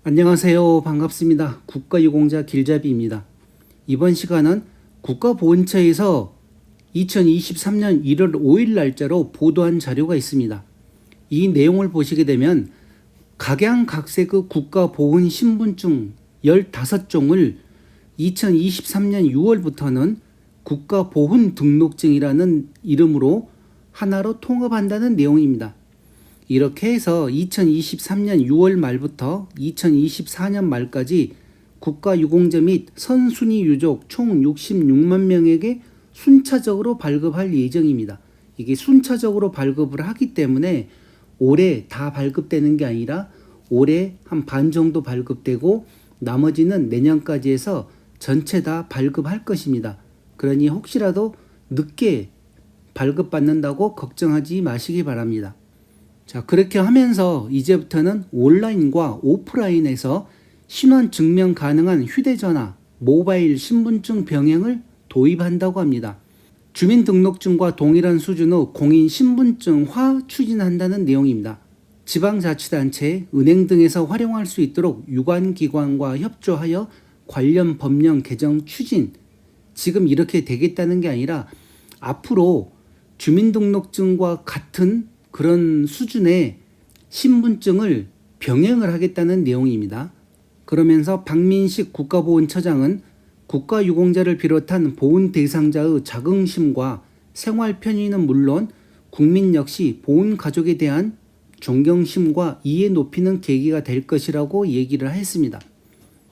안녕하세요. 반갑습니다. 국가유공자 길잡이입니다. 이번 시간은 국가보훈처에서 2023년 1월 5일 날짜로 보도한 자료가 있습니다. 이 내용을 보시게 되면 각양각색의 국가보훈신분증 15종을 2023년 6월부터는 국가보훈등록증이라는 이름으로 하나로 통합한다는 내용입니다. 이렇게 해서 2023년 6월 말부터 2024년 말까지 국가유공자 및 선순위 유족 총 66만 명에게 순차적으로 발급할 예정입니다. 이게 순차적으로 발급을 하기 때문에 올해 다 발급되는 게 아니라 올해 한 반 정도 발급되고 나머지는 내년까지 해서 전체 다 발급할 것입니다. 그러니 혹시라도 늦게 발급받는다고 걱정하지 마시기 바랍니다. 자, 그렇게 하면서 이제부터는 온라인과 오프라인에서 신원 증명 가능한 휴대전화, 모바일 신분증 병행을 도입한다고 합니다. 주민등록증과 동일한 수준의 공인신분증화 추진한다는 내용입니다. 지방자치단체, 은행 등에서 활용할 수 있도록 유관기관과 협조하여 관련 법령 개정 추진. 지금 이렇게 되겠다는 게 아니라 앞으로 주민등록증과 같은 그런 수준의 신분증을 병행을 하겠다는 내용입니다. 그러면서 박민식 국가보훈처장은 국가유공자를 비롯한 보훈 대상자의 자긍심과 생활 편의는 물론 국민 역시 보훈 가족에 대한 존경심과 이해 높이는 계기가 될 것이라고 얘기를 했습니다.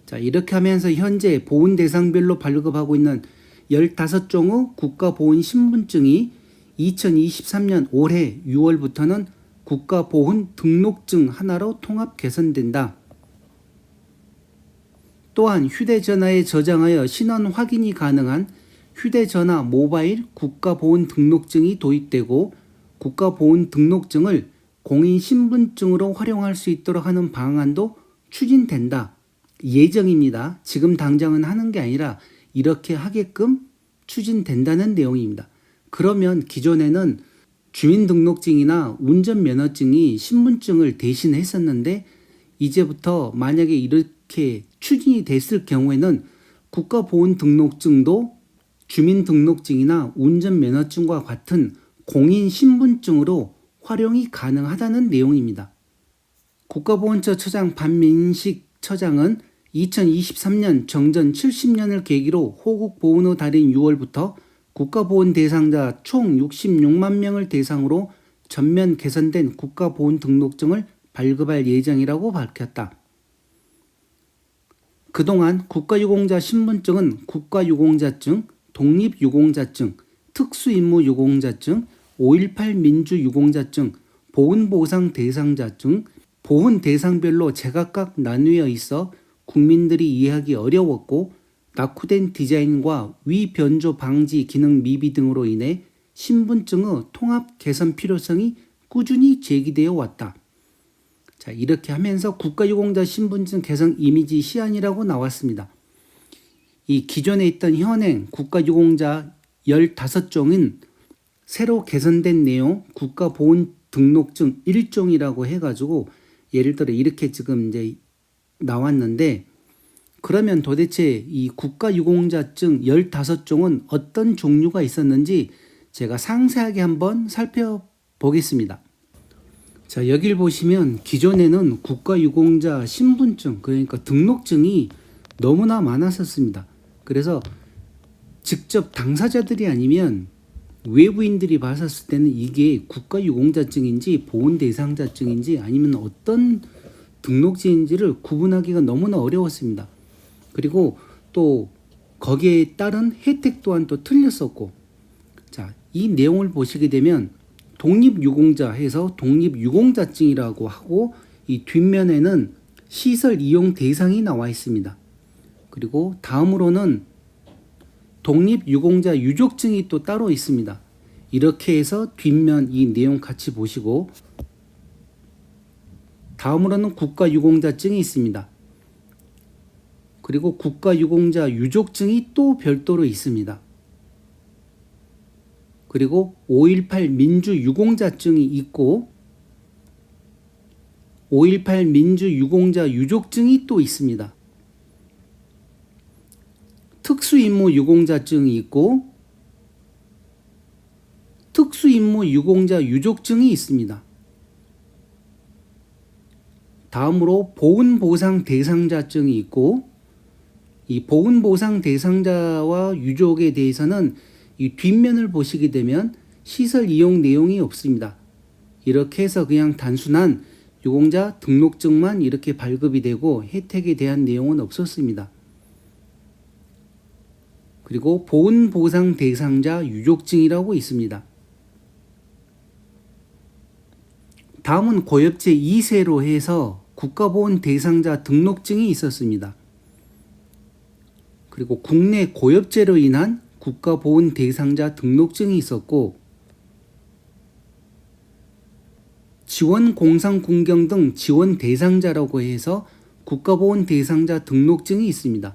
자, 이렇게 하면서 현재 보훈 대상별로 발급하고 있는 15종의 국가보훈 신분증이 2023년 올해 6월부터는 국가보훈 등록증 하나로 통합 개선된다. 또한 휴대전화에 저장하여 신원 확인이 가능한 휴대전화 모바일 국가보훈 등록증이 도입되고 국가보훈 등록증을 공인신분증으로 활용할 수 있도록 하는 방안도 추진된다. 예정입니다. 지금 당장은 하는 게 아니라 이렇게 하게끔 추진된다는 내용입니다. 그러면 기존에는 주민등록증이나 운전면허증이 신분증을 대신했었는데 이제부터 만약에 이렇게 추진이 됐을 경우에는 국가보훈등록증도 주민등록증이나 운전면허증과 같은 공인신분증으로 활용이 가능하다는 내용입니다. 국가보훈처 처장 반민식 처장은 2023년 정전 70년을 계기로 호국보훈의 달인 6월부터 국가보훈 대상자 총 66만 명을 대상으로 전면 개선된 국가보훈 등록증을 발급할 예정이라고 밝혔다. 그동안 국가유공자 신분증은 국가유공자증, 독립유공자증, 특수임무유공자증, 5.18 민주유공자증, 보훈보상 대상자증, 보훈 대상별로 제각각 나뉘어 있어 국민들이 이해하기 어려웠고 낙후된 디자인과 위변조 방지 기능 미비 등으로 인해 신분증의 통합 개선 필요성이 꾸준히 제기되어 왔다. 자, 이렇게 하면서 국가유공자 신분증 개선 이미지 시안이라고 나왔습니다. 이 기존에 있던 현행 국가유공자 15종은 새로 개선된 내용 국가보훈 등록증 1종이라고 해가지고 예를 들어 이렇게 지금 이제 나왔는데 그러면 도대체 이 국가유공자증 15종은 어떤 종류가 있었는지 제가 상세하게 한번 살펴보겠습니다. 자, 여길 보시면 기존에는 국가유공자 신분증, 그러니까 등록증이 너무나 많았었습니다. 그래서 직접 당사자들이 아니면 외부인들이 봤었을 때는 이게 국가유공자증인지 보훈대상자증인지 아니면 어떤 등록증인지를 구분하기가 너무나 어려웠습니다. 그리고 또 거기에 따른 혜택 또한 또 틀렸었고, 자, 이 내용을 보시게 되면 독립유공자 해서 독립유공자증이라고 하고 이 뒷면에는 시설 이용 대상이 나와 있습니다. 그리고 다음으로는 독립유공자 유족증이 또 따로 있습니다. 이렇게 해서 뒷면 이 내용 같이 보시고 다음으로는 국가유공자증이 있습니다. 그리고 국가유공자 유족증이 또 별도로 있습니다. 그리고 5.18 민주유공자증이 있고 5.18 민주유공자 유족증이 또 있습니다. 특수임무 유공자증이 있고 특수임무 유공자 유족증이 있습니다. 다음으로 보훈보상 대상자증이 있고 이 보훈보상 대상자와 유족에 대해서는 이 뒷면을 보시게 되면 시설 이용 내용이 없습니다. 이렇게 해서 그냥 단순한 유공자 등록증만 이렇게 발급이 되고 혜택에 대한 내용은 없었습니다. 그리고 보훈보상 대상자 유족증이라고 있습니다. 다음은 고엽제 2세로 해서 국가보훈 대상자 등록증이 있었습니다. 그리고 국내 고엽제로 인한 국가보훈 대상자 등록증이 있었고 지원 공상군경 등 지원 대상자라고 해서 국가보훈 대상자 등록증이 있습니다.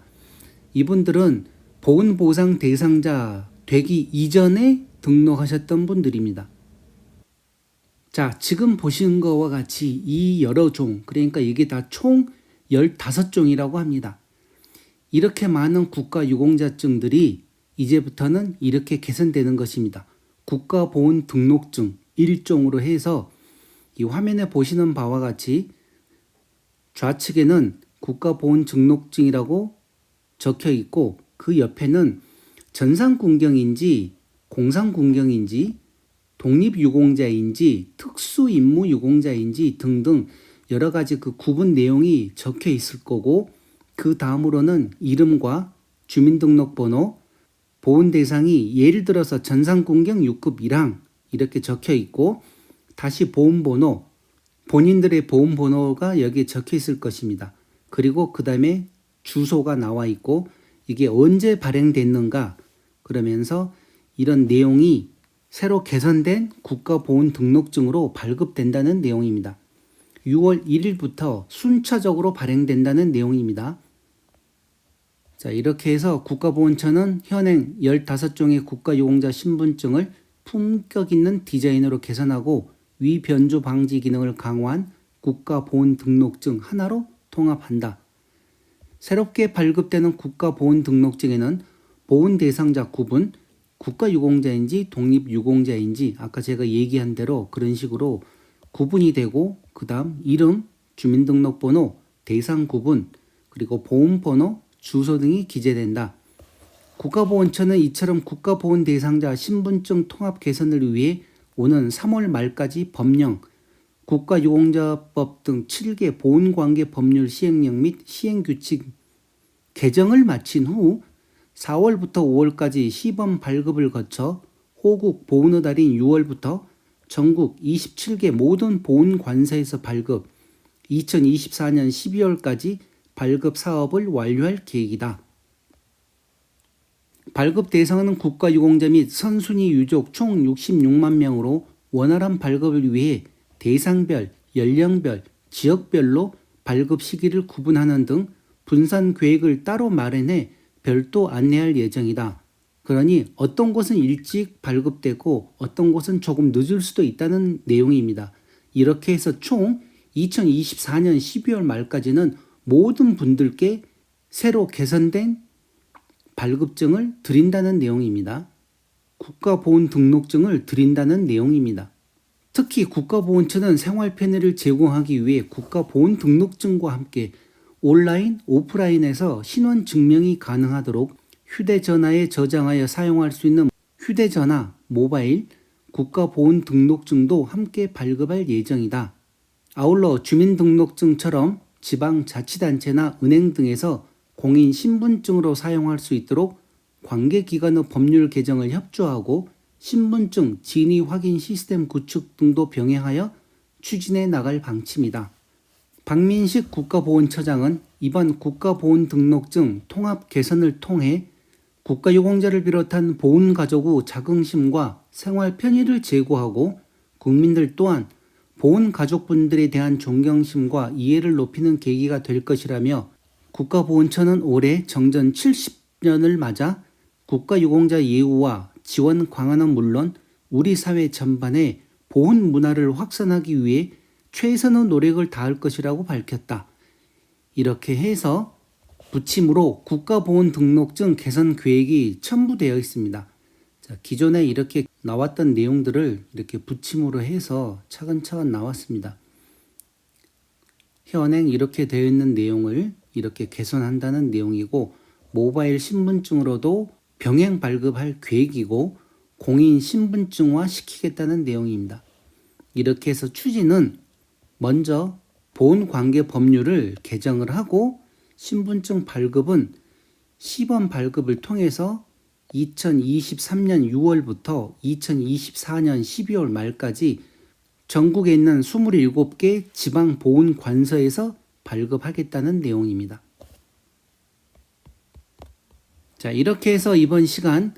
이분들은 보훈보상 대상자 되기 이전에 등록하셨던 분들입니다. 자, 지금 보시는 것과 같이 이 여러 종, 그러니까 이게 다 총 15종이라고 합니다. 이렇게 많은 국가유공자증들이 이제부터는 이렇게 개선되는 것입니다. 국가보훈 등록증 1종으로 해서 이 화면에 보시는 바와 같이 좌측에는 국가보훈 등록증이라고 적혀 있고 그 옆에는 전산군경인지 공상군경인지 독립유공자인지 특수임무유공자인지 등등 여러 가지 그 구분 내용이 적혀 있을 거고 그 다음으로는 이름과 주민등록번호, 보훈 대상이 예를 들어서 전산군경 6급 1항 이렇게 적혀 있고 다시 보험번호, 본인들의 보험번호가 여기에 적혀 있을 것입니다. 그리고 그 다음에 주소가 나와 있고 이게 언제 발행됐는가 그러면서 이런 내용이 새로 개선된 국가보훈 등록증으로 발급된다는 내용입니다. 6월 1일부터 순차적으로 발행된다는 내용입니다. 자, 이렇게 해서 국가보훈처는 현행 15종의 국가유공자 신분증을 품격 있는 디자인으로 개선하고 위변조 방지 기능을 강화한 국가보훈 등록증 하나로 통합한다. 새롭게 발급되는 국가보훈 등록증에는 보훈 대상자 구분, 국가유공자인지 독립유공자인지 아까 제가 얘기한 대로 그런 식으로 구분이 되고 그 다음 이름, 주민등록번호, 대상 구분, 그리고 보험번호, 주소 등이 기재된다. 국가보훈처는 이처럼 국가보훈 대상자 신분증 통합 개선을 위해 오는 3월 말까지 법령, 국가유공자법 등 7개 보훈관계 법률 시행령 및 시행규칙 개정을 마친 후 4월부터 5월까지 시범 발급을 거쳐 호국 보훈의 달인 6월부터 전국 27개 모든 보훈관서에서 발급, 2024년 12월까지 발급 사업을 완료할 계획이다. 발급 대상은 국가유공자 및 선순위 유족 총 66만 명으로 원활한 발급을 위해 대상별, 연령별, 지역별로 발급 시기를 구분하는 등 분산 계획을 따로 마련해 별도 안내할 예정이다. 그러니 어떤 곳은 일찍 발급되고 어떤 곳은 조금 늦을 수도 있다는 내용입니다. 이렇게 해서 총 2024년 12월 말까지는 모든 분들께 새로 개선된 발급증을 드린다는 내용입니다. 국가보훈 등록증을 드린다는 내용입니다. 특히 국가보훈처는 생활편의를 제공하기 위해 국가보훈 등록증과 함께 온라인, 오프라인에서 신원 증명이 가능하도록 휴대전화에 저장하여 사용할 수 있는 휴대전화, 모바일, 국가보훈 등록증도 함께 발급할 예정이다. 아울러 주민등록증처럼 지방자치단체나 은행 등에서 공인 신분증으로 사용할 수 있도록 관계기관의 법률 개정을 협조하고 신분증 진위 확인 시스템 구축 등도 병행하여 추진해 나갈 방침이다. 박민식 국가보훈처장은 이번 국가보훈 등록증 통합 개선을 통해 국가유공자를 비롯한 보훈가족 자긍심과 생활 편의를 제고하고 국민들 또한 보훈가족분들에 대한 존경심과 이해를 높이는 계기가 될 것이라며 국가보훈처는 올해 정전 70년을 맞아 국가유공자 예우와 지원 강화는 물론 우리 사회 전반에 보훈 문화를 확산하기 위해 최선의 노력을 다할 것이라고 밝혔다. 이렇게 해서 부침으로 국가보훈등록증 개선 계획이 첨부되어 있습니다. 자, 기존에 이렇게 나왔던 내용들을 이렇게 부침으로 해서 차근차근 나왔습니다. 현행 이렇게 되어 있는 내용을 이렇게 개선한다는 내용이고, 모바일 신분증으로도 병행 발급할 계획이고 공인 신분증화 시키겠다는 내용입니다. 이렇게 해서 추진은 먼저 보훈관계 법률을 개정을 하고 신분증 발급은 시범 발급을 통해서 2023년 6월부터 2024년 12월 말까지 전국에 있는 27개 지방보훈관서에서 발급하겠다는 내용입니다. 자, 이렇게 해서 이번 시간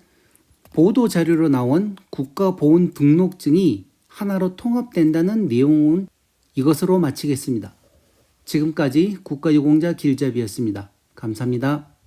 보도자료로 나온 국가보훈등록증이 하나로 통합된다는 내용은 이것으로 마치겠습니다. 지금까지 국가유공자 길잡이였습니다. 감사합니다.